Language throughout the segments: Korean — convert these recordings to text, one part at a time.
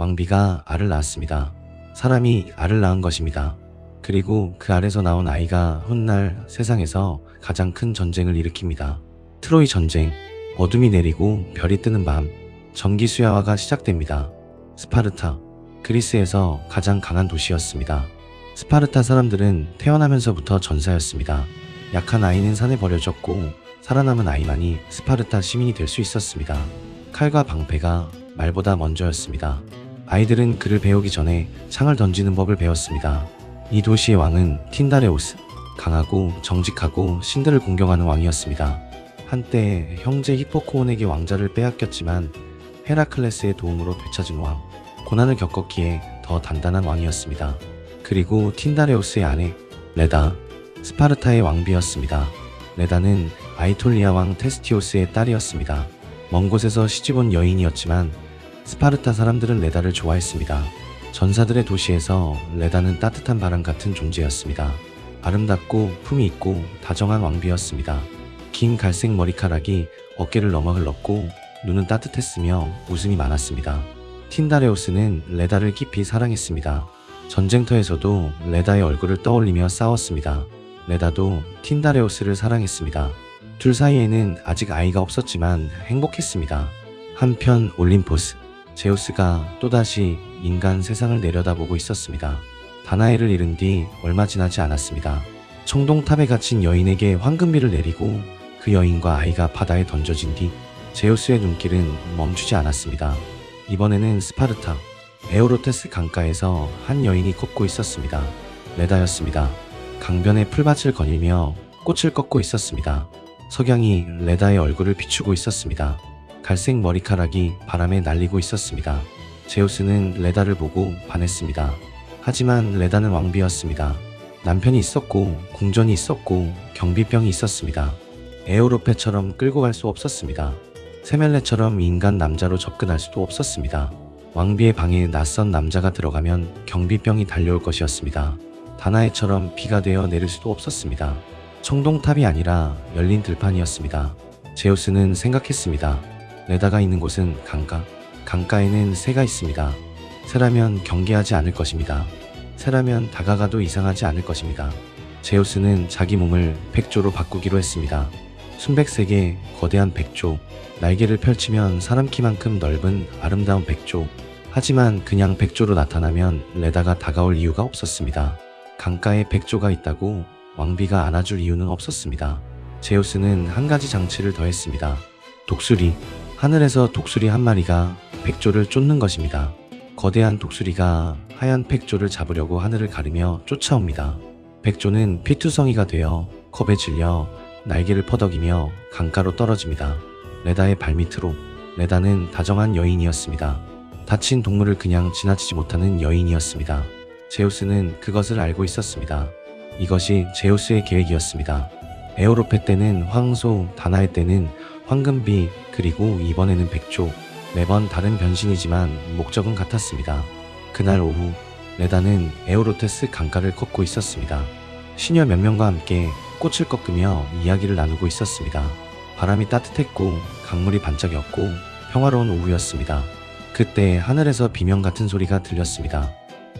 왕비가 알을 낳았습니다. 사람이 알을 낳은 것입니다. 그리고 그 알에서 나온 아이가 훗날 세상에서 가장 큰 전쟁을 일으킵니다. 트로이 전쟁. 어둠이 내리고 별이 뜨는 밤, 전기 수야화가 시작됩니다. 스파르타. 그리스에서 가장 강한 도시였습니다. 스파르타 사람들은 태어나면서부터 전사였습니다. 약한 아이는 산에 버려졌고 살아남은 아이만이 스파르타 시민이 될 수 있었습니다. 칼과 방패가 말보다 먼저였습니다. 아이들은 그를 배우기 전에 창을 던지는 법을 배웠습니다. 이 도시의 왕은 틴다레오스. 강하고 정직하고 신들을 공경하는 왕이었습니다. 한때 형제 히포코온에게 왕자를 빼앗겼지만 헤라클레스의 도움으로 되찾은 왕. 고난을 겪었기에 더 단단한 왕이었습니다. 그리고 틴다레오스의 아내 레다. 스파르타의 왕비였습니다. 레다는 아이톨리아 왕 테스티오스의 딸이었습니다. 먼 곳에서 시집온 여인이었지만 스파르타 사람들은 레다를 좋아했습니다. 전사들의 도시에서 레다는 따뜻한 바람 같은 존재였습니다. 아름답고 품이 있고 다정한 왕비였습니다. 긴 갈색 머리카락이 어깨를 넘어 흘렀고 눈은 따뜻했으며 웃음이 많았습니다. 틴다레오스는 레다를 깊이 사랑했습니다. 전쟁터에서도 레다의 얼굴을 떠올리며 싸웠습니다. 레다도 틴다레오스를 사랑했습니다. 둘 사이에는 아직 아이가 없었지만 행복했습니다. 한편 올림포스. 제우스가 또다시 인간 세상을 내려다보고 있었습니다. 다나엘을 잃은 뒤 얼마 지나지 않았습니다. 청동탑에 갇힌 여인에게 황금비를 내리고 그 여인과 아이가 바다에 던져진 뒤 제우스의 눈길은 멈추지 않았습니다. 이번에는 스파르타 에오로테스 강가에서 한 여인이 걷고 있었습니다. 레다였습니다. 강변에 풀밭을 거닐며 꽃을 꺾고 있었습니다. 석양이 레다의 얼굴을 비추고 있었습니다. 갈색 머리카락이 바람에 날리고 있었습니다. 제우스는 레다를 보고 반했습니다. 하지만 레다는 왕비였습니다. 남편이 있었고 궁전이 있었고 경비병이 있었습니다. 에오로페처럼 끌고 갈 수 없었습니다. 세멜레처럼 인간 남자로 접근할 수도 없었습니다. 왕비의 방에 낯선 남자가 들어가면 경비병이 달려올 것이었습니다. 다나엘처럼 비가 되어 내릴 수도 없었습니다. 청동탑이 아니라 열린 들판이었습니다. 제우스는 생각했습니다. 레다가 있는 곳은 강가. 강가에는 새가 있습니다. 새라면 경계하지 않을 것입니다. 새라면 다가가도 이상하지 않을 것입니다. 제우스는 자기 몸을 백조로 바꾸기로 했습니다. 순백색의 거대한 백조, 날개를 펼치면 사람 키만큼 넓은 아름다운 백조. 하지만 그냥 백조로 나타나면 레다가 다가올 이유가 없었습니다. 강가에 백조가 있다고 왕비가 안아줄 이유는 없었습니다. 제우스는 한 가지 장치를 더했습니다. 독수리. 하늘에서 독수리 한 마리가 백조를 쫓는 것입니다. 거대한 독수리가 하얀 백조를 잡으려고 하늘을 가르며 쫓아옵니다. 백조는 피투성이가 되어 겁에 질려 날개를 퍼덕이며 강가로 떨어집니다. 레다의 발밑으로. 레다는 다정한 여인이었습니다. 다친 동물을 그냥 지나치지 못하는 여인이었습니다. 제우스는 그것을 알고 있었습니다. 이것이 제우스의 계획이었습니다. 에오로페 때는 황소, 다나엘 때는 황금비, 그리고 이번에는 백조. 매번 다른 변신이지만 목적은 같았습니다. 그날 오후 레다는 에오로테스 강가를 걷고 있었습니다. 시녀 몇 명과 함께 꽃을 꺾으며 이야기를 나누고 있었습니다. 바람이 따뜻했고 강물이 반짝였고 평화로운 오후였습니다. 그때 하늘에서 비명 같은 소리가 들렸습니다.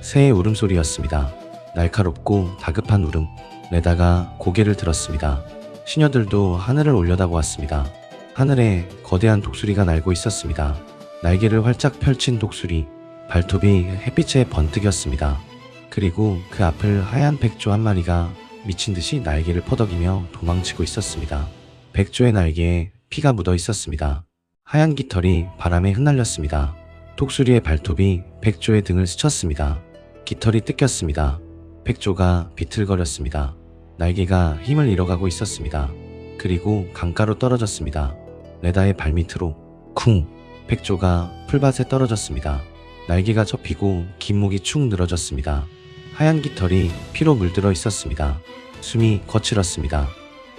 새의 울음소리였습니다. 날카롭고 다급한 울음. 레다가 고개를 들었습니다. 시녀들도 하늘을 올려다보았습니다. 하늘에 거대한 독수리가 날고 있었습니다. 날개를 활짝 펼친 독수리. 발톱이 햇빛에 번뜩였습니다. 그리고 그 앞을 하얀 백조 한 마리가 미친 듯이 날개를 퍼덕이며 도망치고 있었습니다. 백조의 날개에 피가 묻어 있었습니다. 하얀 깃털이 바람에 흩날렸습니다. 독수리의 발톱이 백조의 등을 스쳤습니다. 깃털이 뜯겼습니다. 백조가 비틀거렸습니다. 날개가 힘을 잃어가고 있었습니다. 그리고 강가로 떨어졌습니다. 레다의 발밑으로. 쿵! 백조가 풀밭에 떨어졌습니다. 날개가 접히고 긴 목이 축 늘어졌습니다. 하얀 깃털이 피로 물들어 있었습니다. 숨이 거칠었습니다.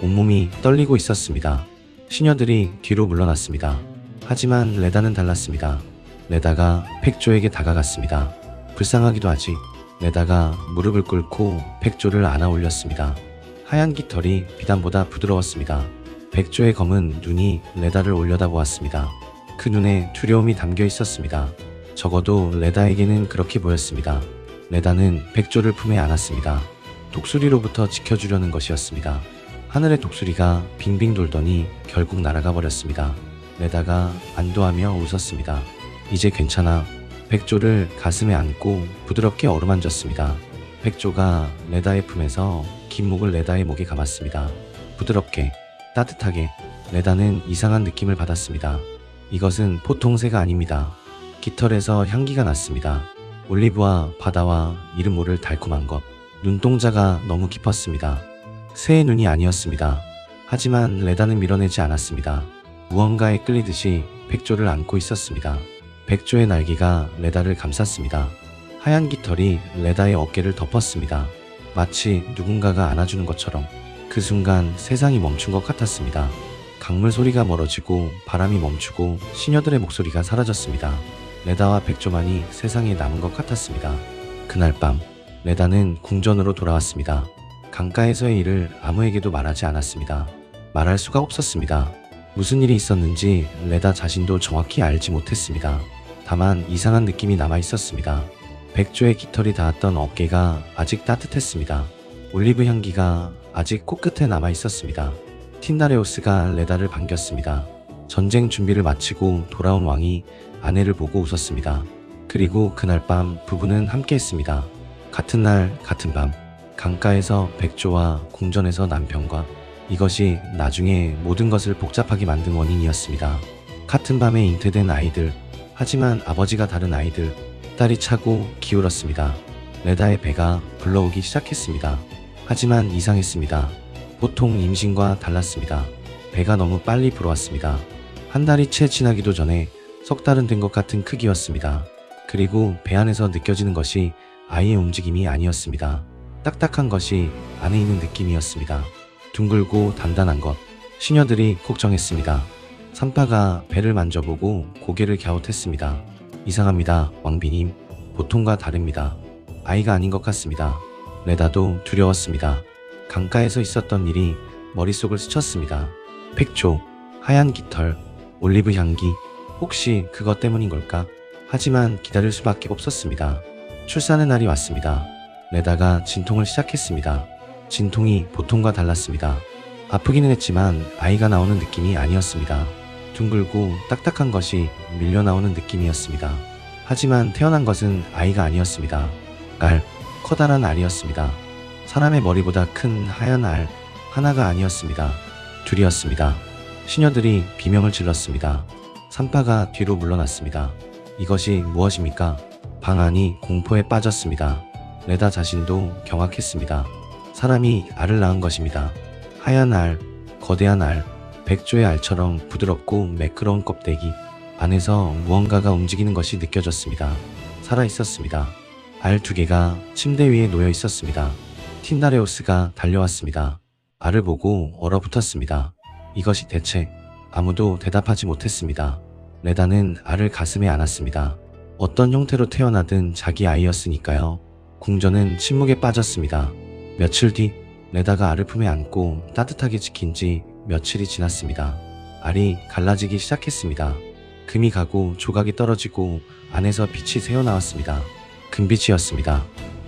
온몸이 떨리고 있었습니다. 시녀들이 뒤로 물러났습니다. 하지만 레다는 달랐습니다. 레다가 백조에게 다가갔습니다. 불쌍하기도 하지. 레다가 무릎을 꿇고 백조를 안아 올렸습니다. 하얀 깃털이 비단보다 부드러웠습니다. 백조의 검은 눈이 레다를 올려다보았습니다. 그 눈에 두려움이 담겨 있었습니다. 적어도 레다에게는 그렇게 보였습니다. 레다는 백조를 품에 안았습니다. 독수리로부터 지켜주려는 것이었습니다. 하늘의 독수리가 빙빙 돌더니 결국 날아가 버렸습니다. 레다가 안도하며 웃었습니다. 이제 괜찮아. 백조를 가슴에 안고 부드럽게 어루만졌습니다. 백조가 레다의 품에서 긴 목을 레다의 목에 감았습니다. 부드럽게, 따뜻하게. 레다는 이상한 느낌을 받았습니다. 이것은 보통 새가 아닙니다. 깃털에서 향기가 났습니다. 올리브와 바다와 이름 모를 달콤한 것. 눈동자가 너무 깊었습니다. 새의 눈이 아니었습니다. 하지만 레다는 밀어내지 않았습니다. 무언가에 끌리듯이 백조를 안고 있었습니다. 백조의 날개가 레다를 감쌌습니다. 하얀 깃털이 레다의 어깨를 덮었습니다. 마치 누군가가 안아주는 것처럼. 그 순간 세상이 멈춘 것 같았습니다. 강물 소리가 멀어지고 바람이 멈추고 시녀들의 목소리가 사라졌습니다. 레다와 백조만이 세상에 남은 것 같았습니다. 그날 밤 레다는 궁전으로 돌아왔습니다. 강가에서의 일을 아무에게도 말하지 않았습니다. 말할 수가 없었습니다. 무슨 일이 있었는지 레다 자신도 정확히 알지 못했습니다. 다만 이상한 느낌이 남아 있었습니다. 백조의 깃털이 닿았던 어깨가 아직 따뜻했습니다. 올리브 향기가 아직 코끝에 남아 있었습니다. 틴다레오스가 레다를 반겼습니다. 전쟁 준비를 마치고 돌아온 왕이 아내를 보고 웃었습니다. 그리고 그날 밤 부부는 함께했습니다. 같은 날 같은 밤 강가에서 백조와 궁전에서 남편과 이것이 나중에 모든 것을 복잡하게 만든 원인이었습니다. 같은 밤에 잉태된 아이들, 하지만 아버지가 다른 아이들. 딸이 차고 기울었습니다. 레다의 배가 불러오기 시작했습니다. 하지만 이상했습니다. 보통 임신과 달랐습니다. 배가 너무 빨리 불어왔습니다. 한 달이 채 지나기도 전에 석 달은 된 것 같은 크기였습니다. 그리고 배 안에서 느껴지는 것이 아이의 움직임이 아니었습니다. 딱딱한 것이 안에 있는 느낌이었습니다. 둥글고 단단한 것. 시녀들이 걱정했습니다. 산파가 배를 만져보고 고개를 갸웃했습니다. 이상합니다, 왕비님. 보통과 다릅니다. 아이가 아닌 것 같습니다. 레다도 두려웠습니다. 강가에서 있었던 일이 머릿속을 스쳤습니다. 백조, 하얀 깃털, 올리브 향기. 혹시 그것 때문인 걸까? 하지만 기다릴 수밖에 없었습니다. 출산의 날이 왔습니다. 레다가 진통을 시작했습니다. 진통이 보통과 달랐습니다. 아프기는 했지만 아이가 나오는 느낌이 아니었습니다. 둥글고 딱딱한 것이 밀려나오는 느낌이었습니다. 하지만 태어난 것은 아이가 아니었습니다. 커다란 알이었습니다. 사람의 머리보다 큰 하얀 알 하나가 아니었습니다. 둘이었습니다. 시녀들이 비명을 질렀습니다. 산파가 뒤로 물러났습니다. 이것이 무엇입니까? 방 안이 공포에 빠졌습니다. 레다 자신도 경악했습니다. 사람이 알을 낳은 것입니다. 하얀 알, 거대한 알, 백조의 알처럼 부드럽고 매끄러운 껍데기. 안에서 무언가가 움직이는 것이 느껴졌습니다. 살아있었습니다. 알 2개가 침대 위에 놓여 있었습니다. 틴다레오스가 달려왔습니다. 알을 보고 얼어붙었습니다. 이것이 대체. 아무도 대답하지 못했습니다. 레다는 알을 가슴에 안았습니다. 어떤 형태로 태어나든 자기 아이였으니까요. 궁전은 침묵에 빠졌습니다. 며칠 뒤 레다가 알을 품에 안고 따뜻하게 지킨 지 며칠이 지났습니다. 알이 갈라지기 시작했습니다. 금이 가고 조각이 떨어지고 안에서 빛이 새어나왔습니다. 금빛이었습니다.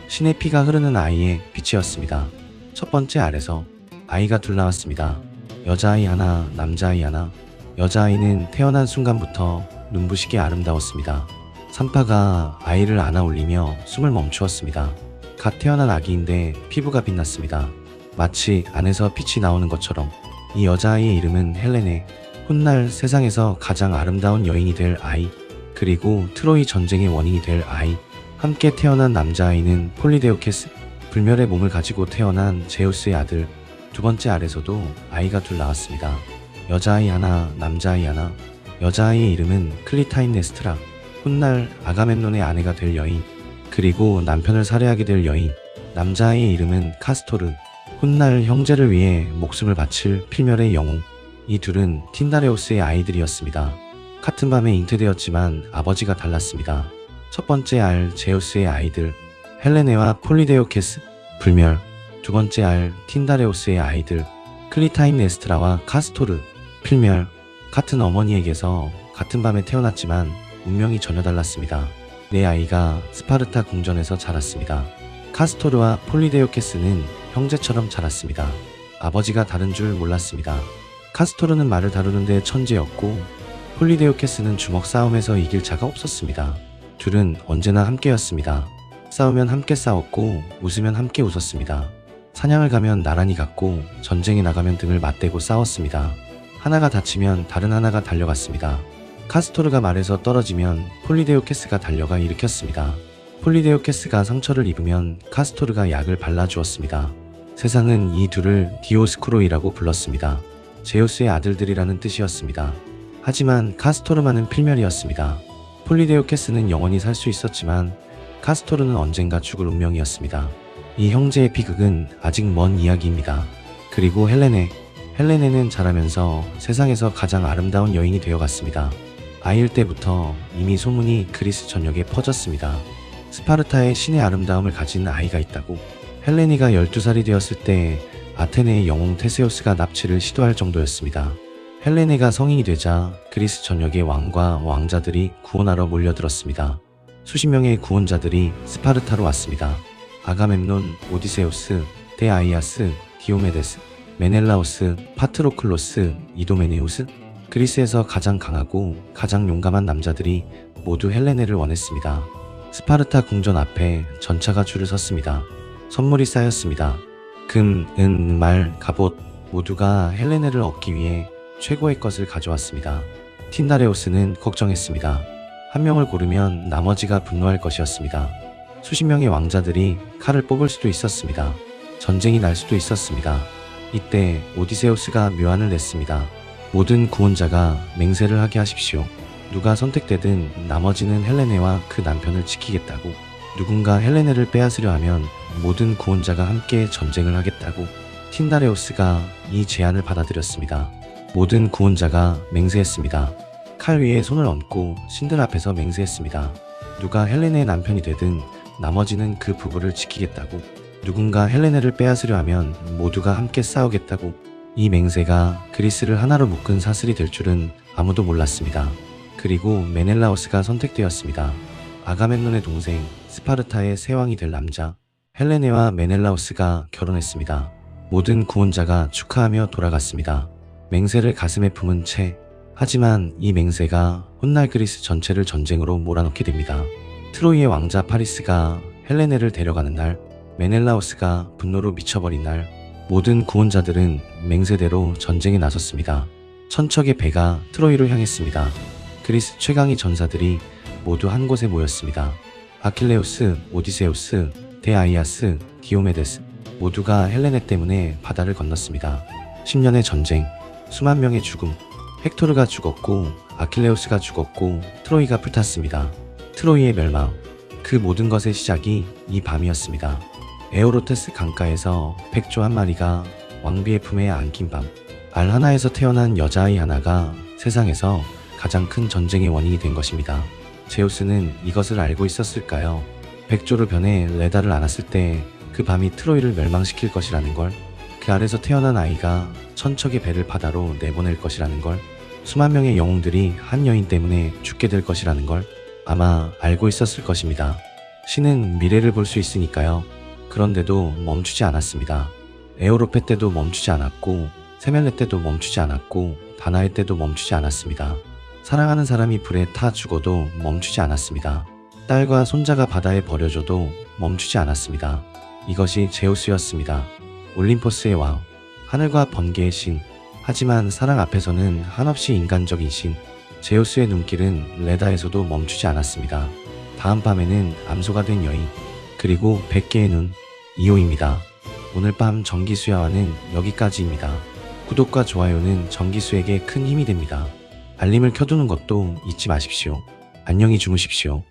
신의 피가 흐르는 아이의 빛이었습니다. 첫 번째 알에서 아이가 둘 나왔습니다. 여자아이 하나, 남자아이 하나. 여자아이는 태어난 순간부터 눈부시게 아름다웠습니다. 산파가 아이를 안아 올리며 숨을 멈추었습니다. 갓 태어난 아기인데 피부가 빛났습니다. 마치 안에서 빛이 나오는 것처럼. 이 여자아이의 이름은 헬레네. 훗날 세상에서 가장 아름다운 여인이 될 아이, 그리고 트로이 전쟁의 원인이 될 아이. 함께 태어난 남자아이는 폴리데오케스. 불멸의 몸을 가지고 태어난 제우스의 아들. 두 번째 알에서도 아이가 둘 나왔습니다. 여자아이 하나, 남자아이 하나. 여자아이의 이름은 클리타임네스트라. 훗날 아가멤논의 아내가 될 여인, 그리고 남편을 살해하게 될 여인. 남자아이의 이름은 카스토르. 훗날 형제를 위해 목숨을 바칠 필멸의 영웅. 이 둘은 틴다레오스의 아이들이었습니다. 같은 밤에 잉태되었지만 아버지가 달랐습니다. 첫 번째 알 제우스의 아이들 헬레네와 폴리데오케스, 불멸. 두 번째 알 틴다레오스의 아이들 클리타임네스트라와 카스토르, 필멸. 같은 어머니에게서 같은 밤에 태어났지만 운명이 전혀 달랐습니다. 내 아이가 스파르타 궁전에서 자랐습니다. 카스토르와 폴리데오케스는 형제처럼 자랐습니다. 아버지가 다른 줄 몰랐습니다. 카스토르는 말을 다루는데 천재였고 폴리데오케스는 주먹 싸움에서 이길 자가 없었습니다. 둘은 언제나 함께였습니다. 싸우면 함께 싸웠고 웃으면 함께 웃었습니다. 사냥을 가면 나란히 갔고 전쟁에 나가면 등을 맞대고 싸웠습니다. 하나가 다치면 다른 하나가 달려갔습니다. 카스토르가 말에서 떨어지면 폴리데오케스가 달려가 일으켰습니다. 폴리데오케스가 상처를 입으면 카스토르가 약을 발라주었습니다. 세상은 이 둘을 디오스쿠로이라고 불렀습니다. 제우스의 아들들이라는 뜻이었습니다. 하지만 카스토르만은 필멸이었습니다. 폴리데오케스는 영원히 살 수 있었지만 카스토르는 언젠가 죽을 운명이었습니다. 이 형제의 비극은 아직 먼 이야기입니다. 그리고 헬레네는 자라면서 세상에서 가장 아름다운 여인이 되어갔습니다. 아이일 때부터 이미 소문이 그리스 전역에 퍼졌습니다. 스파르타에 신의 아름다움을 가진 아이가 있다고. 헬레네가 12살이 되었을 때 아테네의 영웅 테세우스가 납치를 시도할 정도였습니다. 헬레네가 성인이 되자 그리스 전역의 왕과 왕자들이 구원하러 몰려들었습니다. 수십 명의 구원자들이 스파르타로 왔습니다. 아가멤논, 오디세우스, 데아이아스, 디오메데스, 메넬라오스, 파트로클로스, 이도메네우스. 그리스에서 가장 강하고 가장 용감한 남자들이 모두 헬레네를 원했습니다. 스파르타 궁전 앞에 전차가 줄을 섰습니다. 선물이 쌓였습니다. 금, 은, 말, 갑옷 모두가 헬레네를 얻기 위해 최고의 것을 가져왔습니다. 틴다레우스는 걱정했습니다. 한 명을 고르면 나머지가 분노할 것이었습니다. 수십 명의 왕자들이 칼을 뽑을 수도 있었습니다. 전쟁이 날 수도 있었습니다. 이때 오디세우스가 묘안을 냈습니다. 모든 구원자가 맹세를 하게 하십시오. 누가 선택되든 나머지는 헬레네와 그 남편을 지키겠다고. 누군가 헬레네를 빼앗으려 하면 모든 구원자가 함께 전쟁을 하겠다고. 틴다레우스가 이 제안을 받아들였습니다. 모든 구원자가 맹세했습니다. 칼 위에 손을 얹고 신들 앞에서 맹세했습니다. 누가 헬레네의 남편이 되든 나머지는 그 부부를 지키겠다고. 누군가 헬레네를 빼앗으려 하면 모두가 함께 싸우겠다고. 이 맹세가 그리스를 하나로 묶은 사슬이 될 줄은 아무도 몰랐습니다. 그리고 메넬라오스가 선택되었습니다. 아가멤논의 동생, 스파르타의 새 왕이 될 남자. 헬레네와 메넬라오스가 결혼했습니다. 모든 구원자가 축하하며 돌아갔습니다. 맹세를 가슴에 품은 채. 하지만 이 맹세가 훗날 그리스 전체를 전쟁으로 몰아넣게 됩니다. 트로이의 왕자 파리스가 헬레네를 데려가는 날, 메넬라오스가 분노로 미쳐버린 날, 모든 구원자들은 맹세대로 전쟁에 나섰습니다. 천척의 배가 트로이로 향했습니다. 그리스 최강의 전사들이 모두 한 곳에 모였습니다. 아킬레우스, 오디세우스, 데아이아스, 디오메데스 모두가 헬레네 때문에 바다를 건넜습니다. 10년의 전쟁, 수만 명의 죽음. 헥토르가 죽었고 아킬레우스가 죽었고 트로이가 불탔습니다. 트로이의 멸망. 그 모든 것의 시작이 이 밤이었습니다. 에오로테스 강가에서 백조 한 마리가 왕비의 품에 안긴 밤. 알 하나에서 태어난 여자아이 하나가 세상에서 가장 큰 전쟁의 원인이 된 것입니다. 제우스는 이것을 알고 있었을까요? 백조로 변해 레다를 안았을 때 그 밤이 트로이를 멸망시킬 것이라는 걸, 그 알에서 태어난 아이가 천척의 배를 바다로 내보낼 것이라는 걸, 수만 명의 영웅들이 한 여인 때문에 죽게 될 것이라는 걸 아마 알고 있었을 것입니다. 신은 미래를 볼 수 있으니까요. 그런데도 멈추지 않았습니다. 에오로페 때도 멈추지 않았고 세멜레 때도 멈추지 않았고 다나에 때도 멈추지 않았습니다. 사랑하는 사람이 불에 타 죽어도 멈추지 않았습니다. 딸과 손자가 바다에 버려져도 멈추지 않았습니다. 이것이 제우스였습니다. 올림포스의 왕, 하늘과 번개의 신. 하지만 사랑 앞에서는 한없이 인간적인 신. 제우스의 눈길은 레다에서도 멈추지 않았습니다. 다음 밤에는 암소가 된 여인, 그리고 100개의 눈, 이호입니다. 오늘 밤 정기수야와는 여기까지입니다. 구독과 좋아요는 정기수에게 큰 힘이 됩니다. 알림을 켜두는 것도 잊지 마십시오. 안녕히 주무십시오.